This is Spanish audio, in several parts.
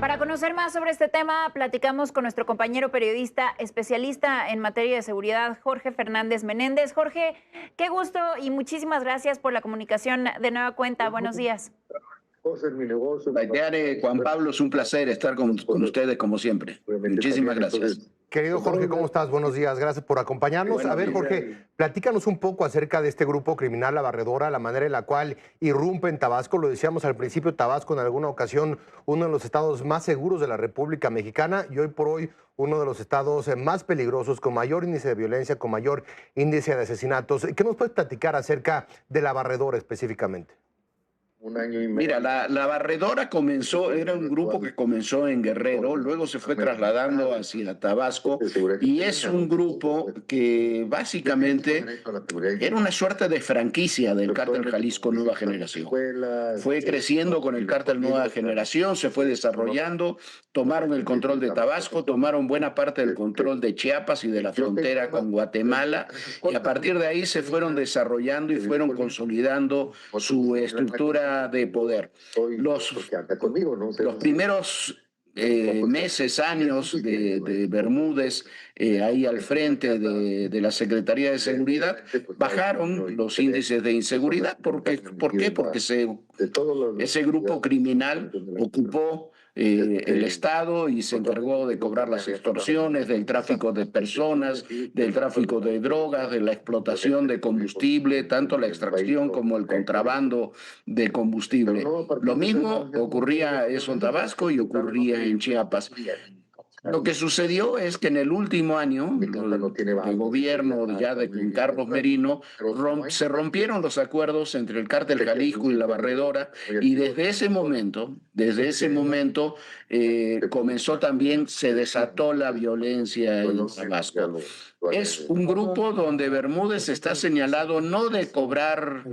Para conocer más sobre este tema, platicamos con nuestro compañero periodista especialista en materia de seguridad, Jorge Fernández Menéndez. Jorge, qué gusto y muchísimas gracias por la comunicación de nueva cuenta. Buenos días. Baiteare, Juan Pablo, es un placer estar con ustedes como siempre. Muchísimas gracias. Querido Jorge, ¿cómo estás? Buenos días, gracias por acompañarnos. A ver, Jorge, platícanos un poco acerca de este grupo criminal, La Barredora, la manera en la cual irrumpe en Tabasco. Lo decíamos al principio, Tabasco en alguna ocasión uno de los estados más seguros de la República Mexicana y hoy por hoy uno de los estados más peligrosos, con mayor índice de violencia, con mayor índice de asesinatos. ¿Qué nos puedes platicar acerca de La Barredora específicamente? Un año y medio. Mira, la Barredora era un grupo que comenzó en Guerrero, luego se fue trasladando hacia Tabasco y es un grupo que básicamente era una suerte de franquicia del cártel Jalisco Nueva Generación. Fue creciendo con el cártel Nueva Generación, se fue desarrollando, tomaron el control de Tabasco, tomaron buena parte del control de Chiapas y de la frontera con Guatemala y a partir de ahí se fueron desarrollando y fueron consolidando su estructura de poder. Los primeros meses, años de Bermúdez ahí al frente de la Secretaría de Seguridad, bajaron los índices de inseguridad. ¿Por qué? Porque ese grupo criminal ocupó el Estado y se encargó de cobrar las extorsiones, del tráfico de personas, del tráfico de drogas, de la explotación de combustible, tanto la extracción como el contrabando de combustible. Lo mismo ocurría eso en Tabasco y ocurría en Chiapas. Lo que sucedió es que en el último año, el gobierno ya de Carlos Merino, se rompieron los acuerdos entre el cártel Jalisco y La Barredora y desde ese momento comenzó también, se desató la violencia en Tabasco. Es un grupo donde Bermúdez está señalado no de cobrar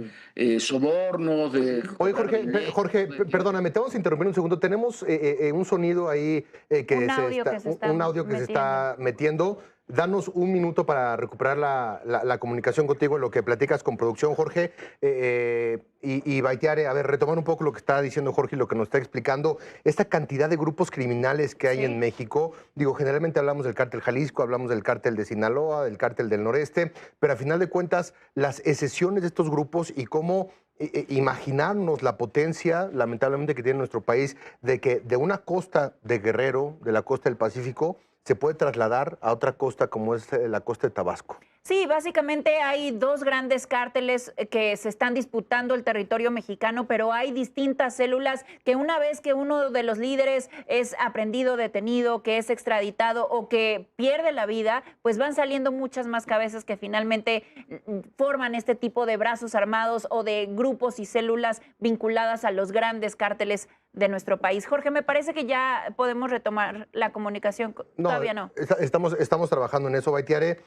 sobornos, de... Oye, Jorge, perdóname, te vamos a interrumpir un segundo. Tenemos un sonido ahí un audio que se está metiendo. Danos un minuto para recuperar la comunicación contigo en lo que platicas con producción, Jorge. Y Baiteare, a ver, retomar un poco lo que está diciendo Jorge y lo que nos está explicando. Esta cantidad de grupos criminales que hay en México, digo, generalmente hablamos del cártel Jalisco, hablamos del cártel de Sinaloa, del cártel del Noreste, pero a final de cuentas, las excesiones de estos grupos y cómo imaginarnos la potencia, lamentablemente, que tiene nuestro país, de que de una costa de Guerrero, de la costa del Pacífico, se puede trasladar a otra costa como es la costa de Tabasco. Sí, básicamente hay dos grandes cárteles que se están disputando el territorio mexicano, pero hay distintas células que una vez que uno de los líderes es aprehendido, detenido, que es extraditado o que pierde la vida, pues van saliendo muchas más cabezas que finalmente forman este tipo de brazos armados o de grupos y células vinculadas a los grandes cárteles de nuestro país. Jorge, me parece que ya podemos retomar la comunicación. Todavía no. Estamos trabajando en eso, Baiteare.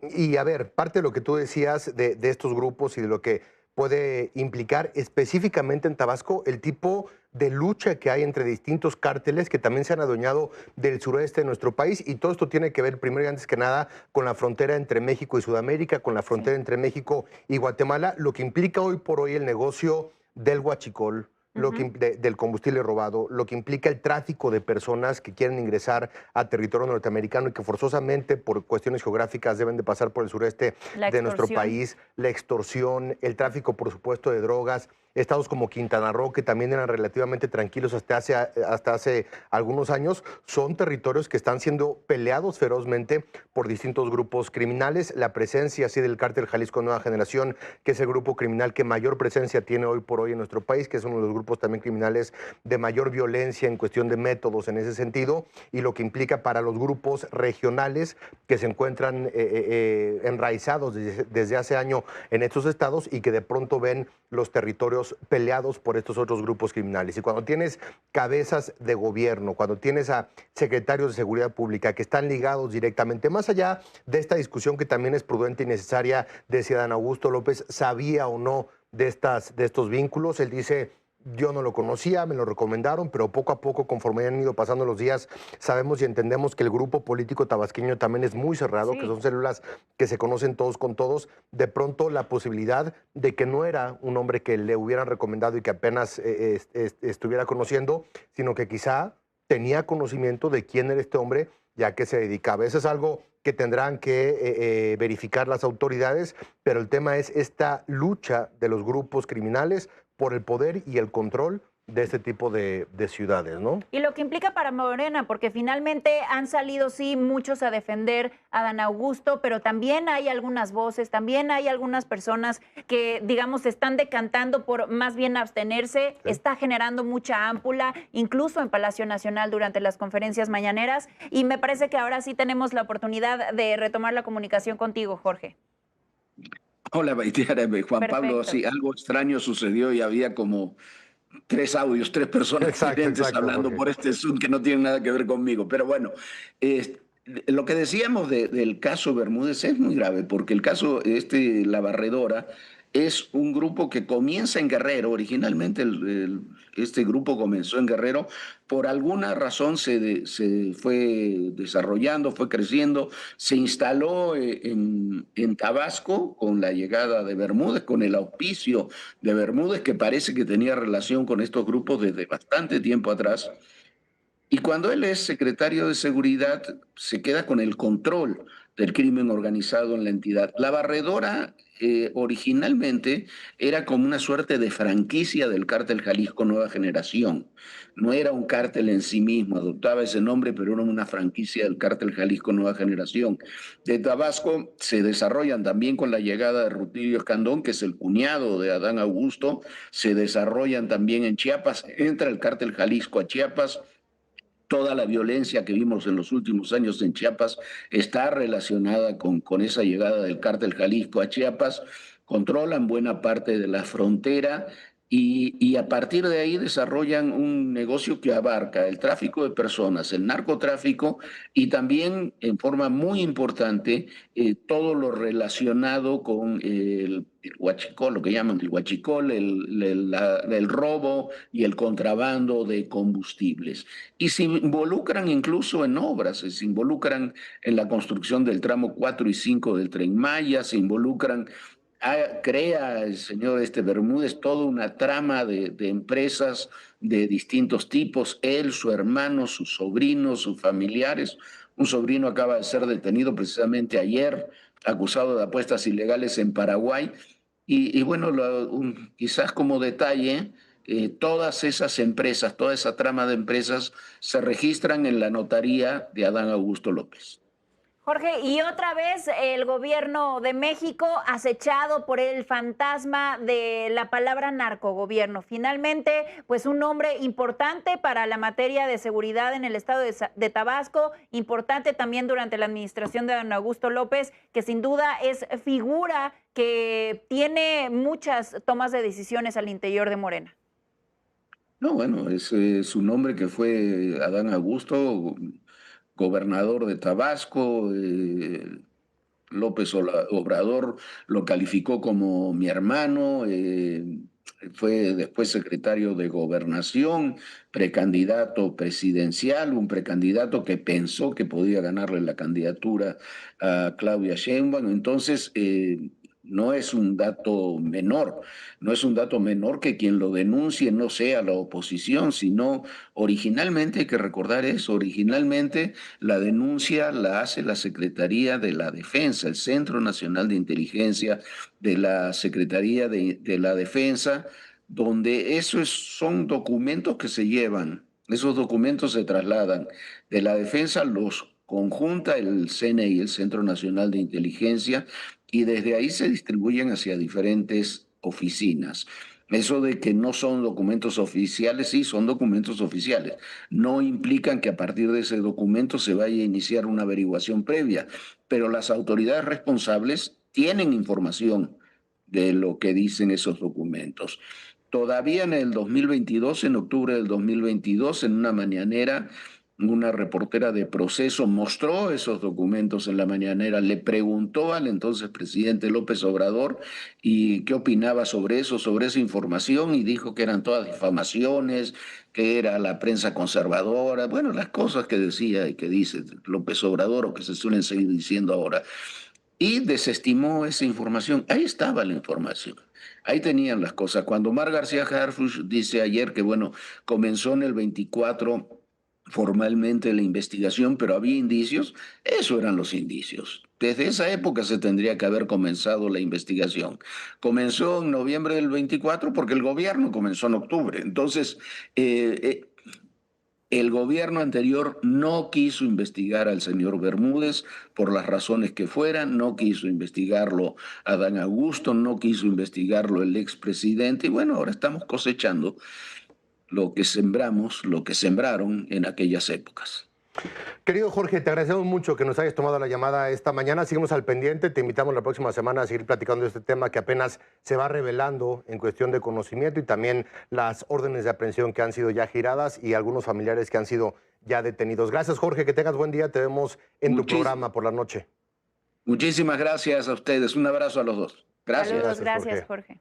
Y a ver, parte de lo que tú decías de estos grupos y de lo que puede implicar específicamente en Tabasco el tipo de lucha que hay entre distintos cárteles que también se han adueñado del sureste de nuestro país, y todo esto tiene que ver primero y antes que nada con la frontera entre México y Sudamérica, con la frontera entre México y Guatemala, lo que implica hoy por hoy el negocio del huachicol, del combustible robado, lo que implica el tráfico de personas que quieren ingresar a territorio norteamericano y que forzosamente por cuestiones geográficas deben de pasar por el sureste de nuestro país, la extorsión, el tráfico, por supuesto, de drogas. Estados como Quintana Roo, que también eran relativamente tranquilos hasta hace algunos años, son territorios que están siendo peleados ferozmente por distintos grupos criminales. La presencia así del cártel Jalisco Nueva Generación, que es el grupo criminal que mayor presencia tiene hoy por hoy en nuestro país, que es uno de los grupos también criminales de mayor violencia en cuestión de métodos en ese sentido, y lo que implica para los grupos regionales que se encuentran enraizados desde hace años en estos estados y que de pronto ven los territorios peleados por estos otros grupos criminales. Y cuando tienes cabezas de gobierno, cuando tienes a secretarios de seguridad pública que están ligados directamente, más allá de esta discusión que también es prudente y necesaria, decía Dan Augusto López, ¿sabía o no de estos vínculos? Él dice, Yo no lo conocía, me lo recomendaron, pero poco a poco, conforme han ido pasando los días, sabemos y entendemos que el grupo político tabasqueño también es muy cerrado, que Sí. son células que se conocen todos con todos. De pronto, la posibilidad de que no era un hombre que le hubieran recomendado y que apenas estuviera conociendo, sino que quizá tenía conocimiento de quién era este hombre y a qué se dedicaba. Eso es algo que tendrán que verificar las autoridades, pero el tema es esta lucha de los grupos criminales por el poder y el control de este tipo de ciudades, ¿no? Y lo que implica para Morena, porque finalmente han salido, sí, muchos a defender a Dan Augusto, pero también hay algunas voces, también hay algunas personas que, digamos, se están decantando por más bien abstenerse, Sí. está generando mucha ámpula, incluso en Palacio Nacional durante las conferencias mañaneras, y me parece que ahora sí tenemos la oportunidad de retomar la comunicación contigo, Jorge. Hola, Baitiara, Juan Pablo, Perfecto. sí, algo extraño sucedió y había como tres audios, tres personas Exacto, diferentes exacto, hablando Jorge. por este Zoom que no tienen nada que ver conmigo. Pero bueno, eh, lo que decíamos del caso Bermúdez es muy grave, porque el caso La Barredora es un grupo que comienza en Guerrero. Originalmente este grupo comenzó en Guerrero. Por alguna razón se fue desarrollando, fue creciendo, se instaló en Tabasco con la llegada de Bermúdez, con el auspicio de Bermúdez, que parece que tenía relación con estos grupos desde bastante tiempo atrás. Y cuando él es secretario de Seguridad, se queda con el control del crimen organizado en la entidad. La Barredora originalmente era como una suerte de franquicia del cártel Jalisco Nueva Generación. No era un cártel en sí mismo, adoptaba ese nombre, pero era una franquicia del cártel Jalisco Nueva Generación. De Tabasco se desarrollan también con la llegada de Rutilio Escandón, que es el cuñado de Adán Augusto, se desarrollan también en Chiapas, entra el cártel Jalisco a Chiapas. Toda la violencia que vimos en los últimos años en Chiapas está relacionada con esa llegada del cártel Jalisco a Chiapas, controlan buena parte de la frontera y a partir de ahí desarrollan un negocio que abarca el tráfico de personas, el narcotráfico y también en forma muy importante todo lo relacionado con el huachicol, lo que llaman el huachicol, el robo y el contrabando de combustibles y se involucran incluso en obras, se involucran en la construcción del tramo 4 y 5 del Tren Maya, se involucran, crea el señor Bermúdez toda una trama de empresas de distintos tipos, él, su hermano, sus sobrinos, sus familiares. Un sobrino acaba de ser detenido precisamente ayer, acusado de apuestas ilegales en Paraguay. Y bueno, quizás como detalle, todas esas empresas, toda esa trama de empresas se registran en la notaría de Adán Augusto López. Jorge, y otra vez el gobierno de México acechado por el fantasma de la palabra narcogobierno. Finalmente, pues un nombre importante para la materia de seguridad en el estado de Tabasco, importante también durante la administración de don Augusto López, que sin duda es figura que tiene muchas tomas de decisiones al interior de Morena. No, bueno, es su nombre que fue Adán Augusto, gobernador de Tabasco. López Obrador lo calificó como mi hermano, fue después secretario de Gobernación, precandidato presidencial, un precandidato que pensó que podía ganarle la candidatura a Claudia Sheinbaum. Entonces, no es un dato menor, no es un dato menor que quien lo denuncie no sea la oposición, sino originalmente, hay que recordar eso, originalmente la denuncia la hace la Secretaría de la Defensa, el Centro Nacional de Inteligencia de la Secretaría de la Defensa, donde son documentos que se llevan, esos documentos se trasladan de la Defensa, los conjunta el CNI, el Centro Nacional de Inteligencia, y desde ahí se distribuyen hacia diferentes oficinas. Eso de que no son documentos oficiales, sí, son documentos oficiales. No implican que a partir de ese documento se vaya a iniciar una averiguación previa, pero las autoridades responsables tienen información de lo que dicen esos documentos. Todavía en el 2022, en octubre del 2022, en una mañanera, una reportera de Proceso mostró esos documentos en la mañanera, le preguntó al entonces presidente López Obrador y qué opinaba sobre eso, sobre esa información, y dijo que eran todas difamaciones, que era la prensa conservadora, bueno, las cosas que decía y que dice López Obrador o que se suelen seguir diciendo ahora. Y desestimó esa información. Ahí estaba la información. Ahí tenían las cosas. Cuando Omar García Harfuch dice ayer que, bueno, comenzó en el 24 formalmente la investigación, pero había indicios, eso eran los indicios. Desde esa época se tendría que haber comenzado la investigación. Comenzó en noviembre del 24 porque el gobierno comenzó en octubre. Entonces, el gobierno anterior no quiso investigar al señor Bermúdez por las razones que fueran, no quiso investigarlo Adán Augusto, no quiso investigarlo el expresidente, y bueno, ahora estamos cosechando lo que sembramos, lo que sembraron en aquellas épocas. Querido Jorge, te agradecemos mucho que nos hayas tomado la llamada esta mañana. Seguimos al pendiente. Te invitamos la próxima semana a seguir platicando de este tema que apenas se va revelando en cuestión de conocimiento y también las órdenes de aprehensión que han sido ya giradas y algunos familiares que han sido ya detenidos. Gracias, Jorge. Que tengas buen día. Te vemos en tu programa por la noche. Muchísimas gracias a ustedes. Un abrazo a los dos. Gracias. Saludos, gracias, Jorge.